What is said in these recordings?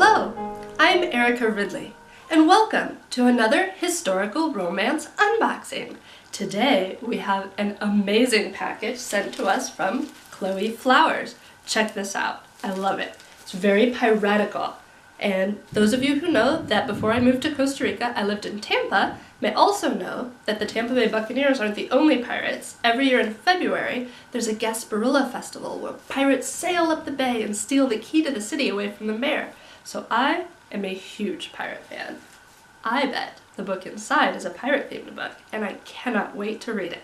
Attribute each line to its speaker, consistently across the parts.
Speaker 1: Hello, I'm Erica Ridley, and welcome to another historical romance unboxing. Today we have an amazing package sent to us from Chloe Flowers. Check this out. I love it. It's very piratical. And those of you who know that before I moved to Costa Rica, I lived in Tampa, may also know that the Tampa Bay Buccaneers aren't the only pirates. Every year in February, there's a Gasparilla Festival where pirates sail up the bay and steal the key to the city away from the mayor. So I am a huge pirate fan. I bet the book inside is a pirate-themed book, and I cannot wait to read it.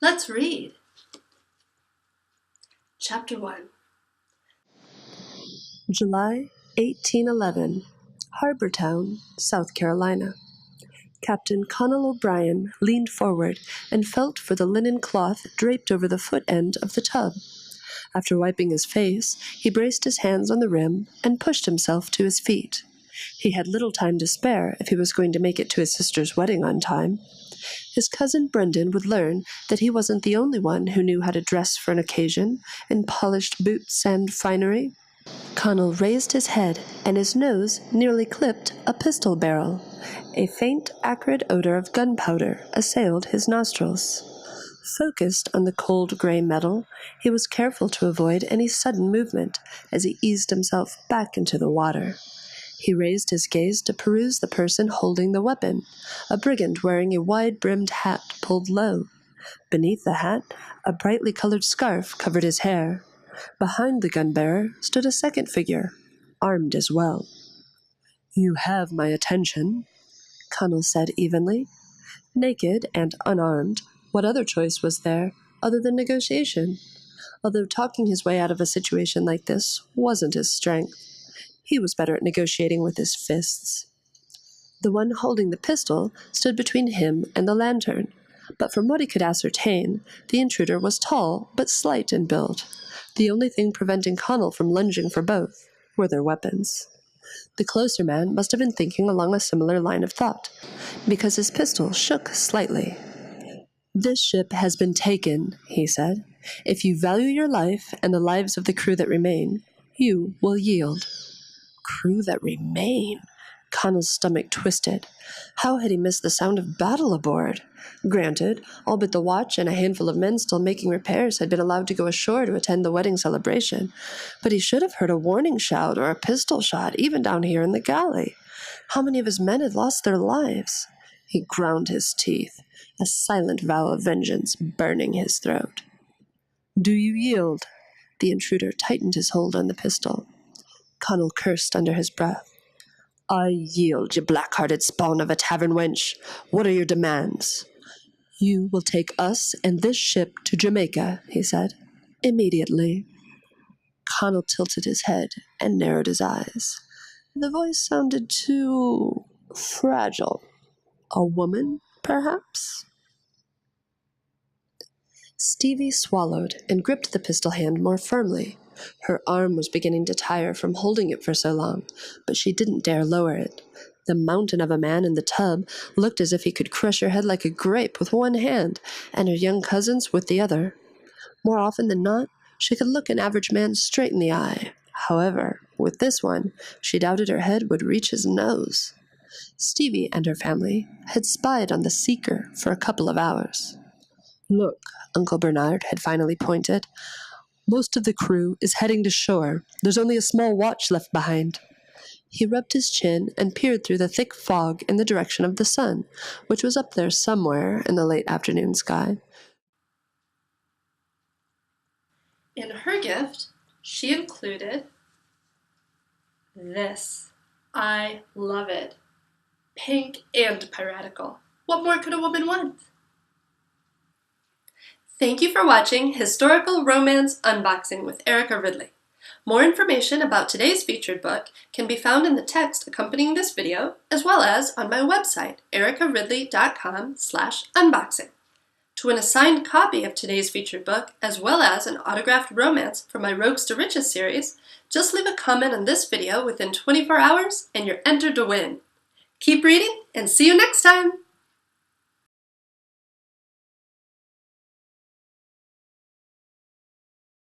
Speaker 1: Let's read. Chapter 1. July 1811, Harbor Town, South Carolina. Captain Conal O'Brien leaned forward and felt for the linen cloth draped over the foot end of the tub. After wiping his face, he braced his hands on the rim and pushed himself to his feet. He had little time to spare if he was going to make it to his sister's wedding on time. His cousin Brendan would learn that he wasn't the only one who knew how to dress for an occasion in polished boots and finery. Conal raised his head, and his nose nearly clipped a pistol barrel. A faint, acrid odor of gunpowder assailed his nostrils. Focused on the cold gray metal, he was careful to avoid any sudden movement as he eased himself back into the water. He raised his gaze to peruse the person holding the weapon, a brigand wearing a wide-brimmed hat pulled low. Beneath the hat, a brightly colored scarf covered his hair. Behind the gun-bearer stood a second figure, armed as well. "You have my attention," Conal said evenly. Naked and unarmed, what other choice was there other than negotiation? Although talking his way out of a situation like this wasn't his strength, he was better at negotiating with his fists. The one holding the pistol stood between him and the lantern, but from what he could ascertain, the intruder was tall but slight in build. The only thing preventing Conal from lunging for both were their weapons. The closer man must have been thinking along a similar line of thought, because his pistol shook slightly. "This ship has been taken," he said. "If you value your life and the lives of the crew that remain, you will yield." Crew that remain? Conal's stomach twisted. How had he missed the sound of battle aboard? Granted, all but the watch and a handful of men still making repairs had been allowed to go ashore to attend the wedding celebration, but he should have heard a warning shout or a pistol shot, even down here in the galley. How many of his men had lost their lives? He ground his teeth, a silent vow of vengeance burning his throat. "Do you yield?" The intruder tightened his hold on the pistol. Conal cursed under his breath. "I yield, you black-hearted spawn of a tavern wench. What are your demands?" "You will take us and this ship to Jamaica," he said. "Immediately." Conal tilted his head and narrowed his eyes. The voice sounded too fragile. A woman, perhaps? Stevie swallowed and gripped the pistol hand more firmly. Her arm was beginning to tire from holding it for so long, but she didn't dare lower it. The mountain of a man in the tub looked as if he could crush her head like a grape with one hand, and her young cousins with the other. More often than not, she could look an average man straight in the eye. However, with this one, she doubted her head would reach his nose. Stevie and her family had spied on the seeker for a couple of hours. "Look," Uncle Bernard had finally pointed. "Most of the crew is heading to shore. There's only a small watch left behind." He rubbed his chin and peered through the thick fog in the direction of the sun, which was up there somewhere in the late afternoon sky. In her gift, she included this. I love it. Pink and piratical. What more could a woman want? Thank you for watching Historical Romance Unboxing with Erica Ridley. More information about today's featured book can be found in the text accompanying this video, as well as on my website, ericaridley.com/unboxing. To win a signed copy of today's featured book, as well as an autographed romance from my Rogues to Riches series, just leave a comment on this video within 24 hours and you're entered to win. Keep reading and see you next time!